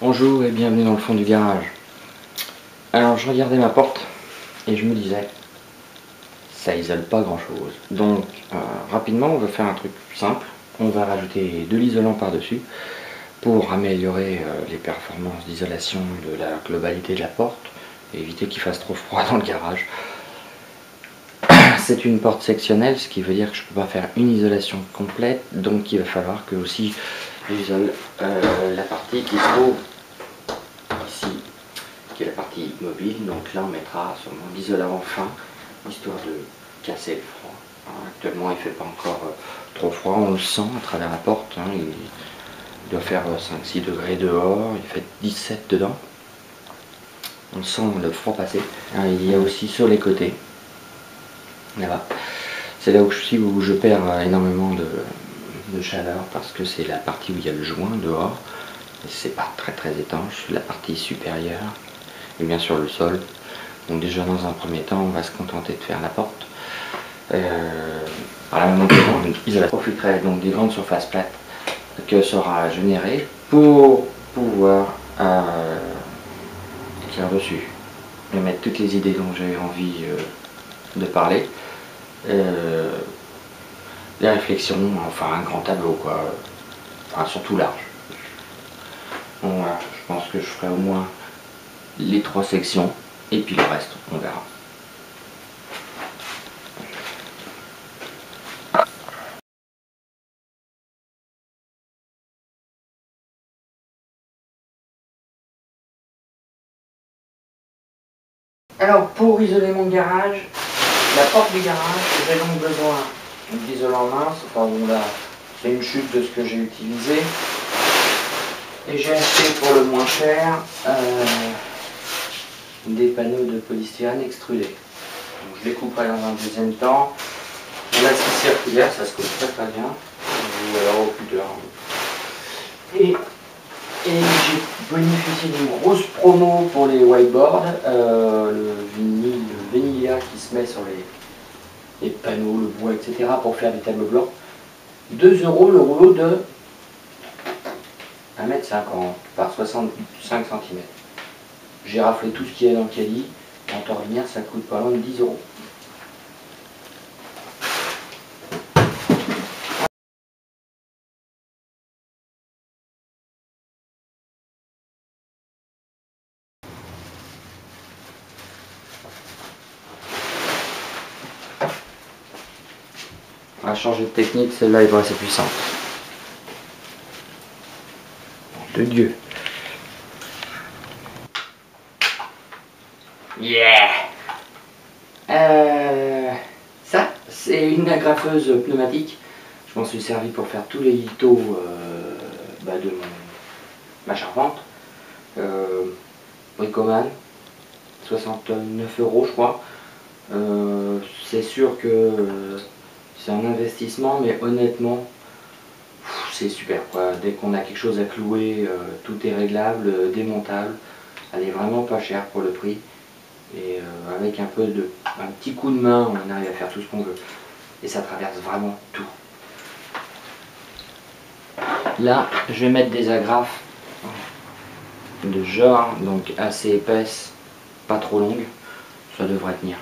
Bonjour et bienvenue dans le fond du garage. Alors je regardais ma porte et je me disais, ça isole pas grand chose. Donc rapidement on va faire un truc simple. On va rajouter de l'isolant par-dessus pour améliorer les performances d'isolation de la globalité de la porte et éviter qu'il fasse trop froid dans le garage. C'est une porte sectionnelle, ce qui veut dire que je ne peux pas faire une isolation complète, donc il va falloir que aussi j'isole la partie qui se trouve ici, qui est la partie mobile. Donc là on mettra sûrement l'isolant fin, histoire de casser le froid. Actuellement il ne fait pas encore trop froid, on le sent à travers la porte, il doit faire 5-6 degrés dehors, il fait 17 dedans. On sent le froid passer. Il y a aussi sur les côtés, là-bas, c'est là où je perds énormément de chaleur parce que c'est la partie où il y a le joint dehors. C'est pas très étanche, la partie supérieure et bien sûr le sol. Donc déjà dans un premier temps on va se contenter de faire la porte. Par la même occasion, ils profiteraient donc des grandes surfaces plates que sera générée pour pouvoir écrire dessus et mettre toutes les idées dont j'ai envie de parler. Les réflexions, enfin un grand tableau quoi, enfin surtout large. Bon, voilà, je pense que je ferai au moins les 3 sections et puis le reste on verra. Alors pour isoler mon garage, la porte du garage, j'ai donc besoin d'isolant mince, enfin bon là c'est une chute de ce que j'ai utilisé. Et j'ai acheté pour le moins cher des panneaux de polystyrène extrudés. Donc je les couperai dans un deuxième temps. La scie circulaire, ça se coupe très bien. Ou alors au cutter. Et j'ai bénéficié d'une grosse promo pour les whiteboards. Le Venilia qui se met sur les panneaux, le bois, etc. pour faire des tableaux blancs. 2 € le rouleau de 1,50 m par 65 cm. J'ai raflé tout ce qu'il y a dans le caddie. En tornière, ça coûte pas loin de 10 €. On va changer de technique, celle-là est pas assez puissante. De Dieu. Yeah. Ça, c'est une agrafeuse pneumatique. Je m'en suis servi pour faire tous les litos de ma charpente. Bricoman, 69 € je crois. C'est sûr que c'est un investissement, mais honnêtement, c'est super quoi. Dès qu'on a quelque chose à clouer, tout est réglable, démontable. Elle est vraiment pas chère pour le prix. Et avec un petit coup de main, on arrive à faire tout ce qu'on veut. Et ça traverse vraiment tout. Là, je vais mettre des agrafes de genre, donc assez épaisses, pas trop longues. Ça devrait tenir.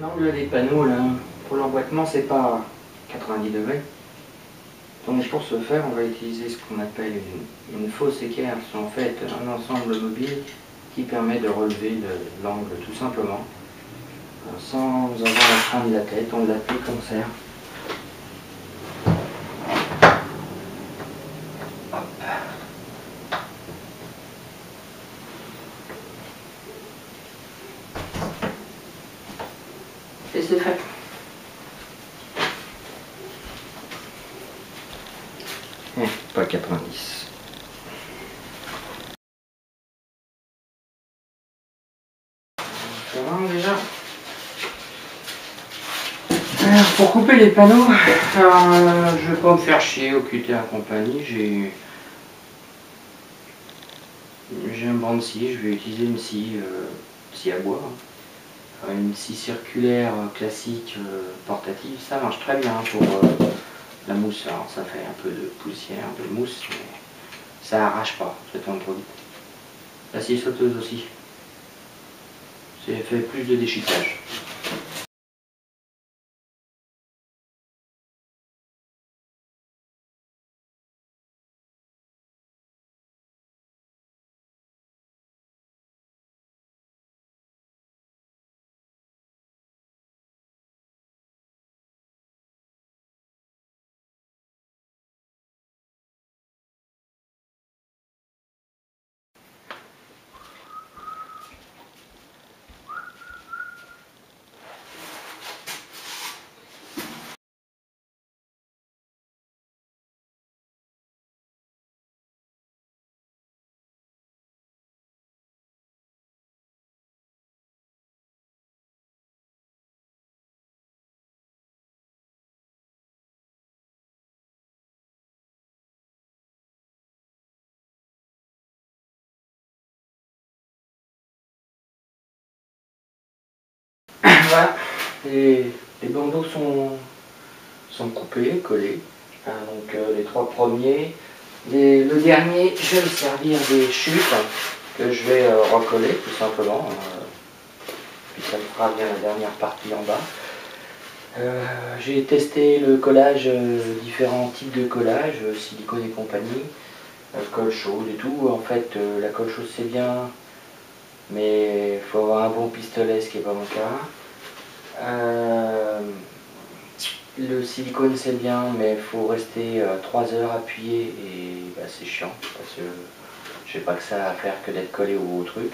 L'angle des panneaux là, pour l'emboîtement c'est pas 90 degrés. Donc pour ce faire on va utiliser ce qu'on appelle une fausse équerre. C'est en fait un ensemble mobile qui permet de relever l'angle tout simplement. Sans avoir à prendre la tête, on l'applique comme ça. Et c'est fait. Pas 90. Ça va déjà. Alors, pour couper les panneaux, je vais pas me faire chier au cutter et compagnie. J'ai un banc de scie, je vais utiliser une scie à bois. Une scie circulaire classique portative, ça marche très bien pour la mousse. Alors ça fait un peu de poussière, de mousse, mais ça arrache pas, ça tombe trop vite. La scie sauteuse aussi, c'est fait plus de déchiquetage. Voilà, les bandeaux sont coupés, collés. Donc les trois premiers. Le dernier, je vais me servir des chutes que je vais recoller tout simplement. Puis ça me fera bien la dernière partie en bas. J'ai testé le collage, différents types de collage, silicone et compagnie, colle chaude et tout. En fait, la colle chaude c'est bien, mais il faut avoir un bon pistolet, ce qui n'est pas mon cas. Le silicone c'est bien, mais il faut rester 3 heures appuyé et bah, c'est chiant parce que je n'ai pas que ça à faire que d'être collé au truc.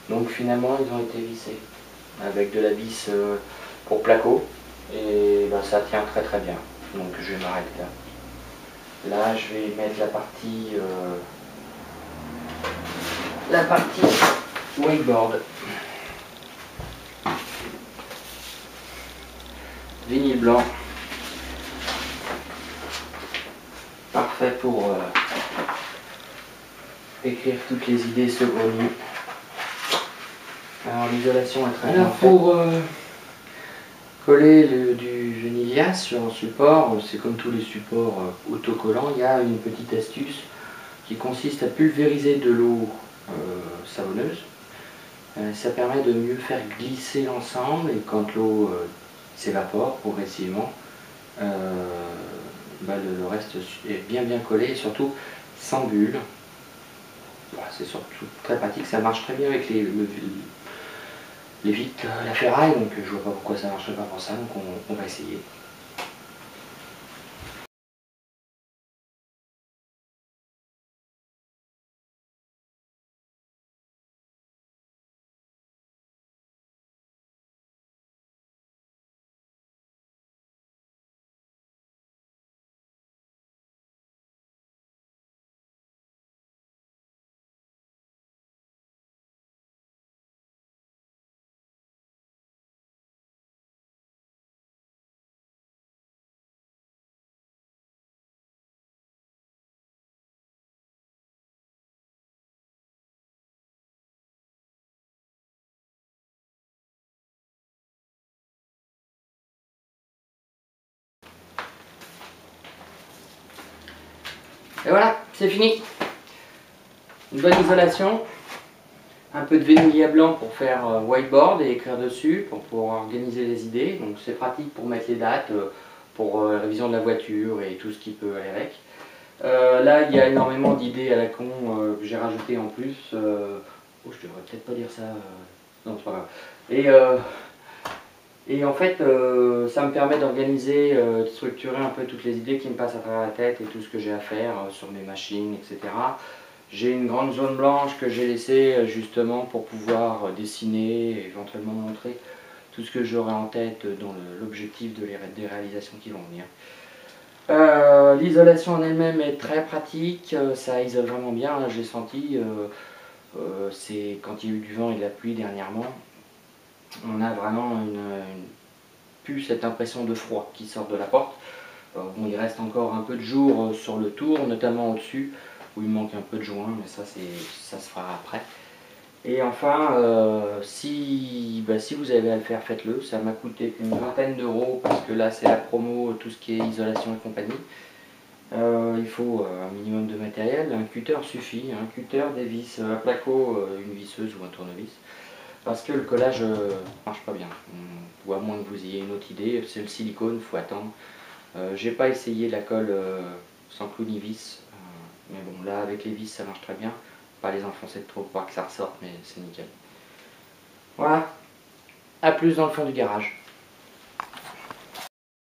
Donc finalement ils ont été vissés avec de la vis pour placo et bah, ça tient très très bien. Donc je vais m'arrêter là. Là je vais mettre la partie wakeboard. Vinyle blanc. Parfait pour écrire toutes les idées saugrenues. Alors l'isolation est très bien faite. Pour coller du Venilia sur un support, c'est comme tous les supports autocollants, il y a une petite astuce qui consiste à pulvériser de l'eau savonneuse. Ça permet de mieux faire glisser l'ensemble et quand l'eau s'évapore progressivement, bah, le reste est bien collé et surtout sans bulle. Bah, c'est surtout très pratique, ça marche très bien avec les vitres, la ferraille, donc je vois pas pourquoi ça ne marcherait pas pour ça, donc on va essayer. Et voilà, c'est fini. Une bonne isolation Un peu de vénilier blanc pour faire whiteboard et écrire dessus, pour pouvoir organiser les idées. Donc c'est pratique pour mettre les dates, pour la révision de la voiture et tout ce qui peut aller avec. Là, il y a énormément d'idées à la con que j'ai rajoutées en plus. Oh, je devrais peut-être pas dire ça. Non, c'est pas grave. Et en fait, ça me permet d'organiser, de structurer un peu toutes les idées qui me passent à travers la tête et tout ce que j'ai à faire sur mes machines, etc. J'ai une grande zone blanche que j'ai laissée justement pour pouvoir dessiner et éventuellement montrer tout ce que j'aurai en tête dans l'objectif des réalisations qui vont venir. L'isolation en elle-même est très pratique, ça isole vraiment bien, j'ai senti, c'est quand il y a eu du vent et de la pluie dernièrement, on a vraiment plus cette impression de froid qui sort de la porte. Bon, il reste encore un peu de jour sur le tour, notamment au-dessus, où il manque un peu de joint, mais ça se fera après. Et enfin, si vous avez à le faire, faites-le. Ça m'a coûté une vingtaine d'euros parce que là c'est la promo, tout ce qui est isolation et compagnie. Il faut un minimum de matériel, un cutter suffit, un cutter, des vis à placo, une visseuse ou un tournevis. Parce que le collage marche pas bien, ou à moins que vous ayez une autre idée, c'est le silicone, il faut attendre. J'ai pas essayé la colle sans clou ni vis, mais bon là avec les vis ça marche très bien. Pas les enfoncer de trop pour pas que ça ressorte, mais c'est nickel. Voilà, à plus dans le fond du garage.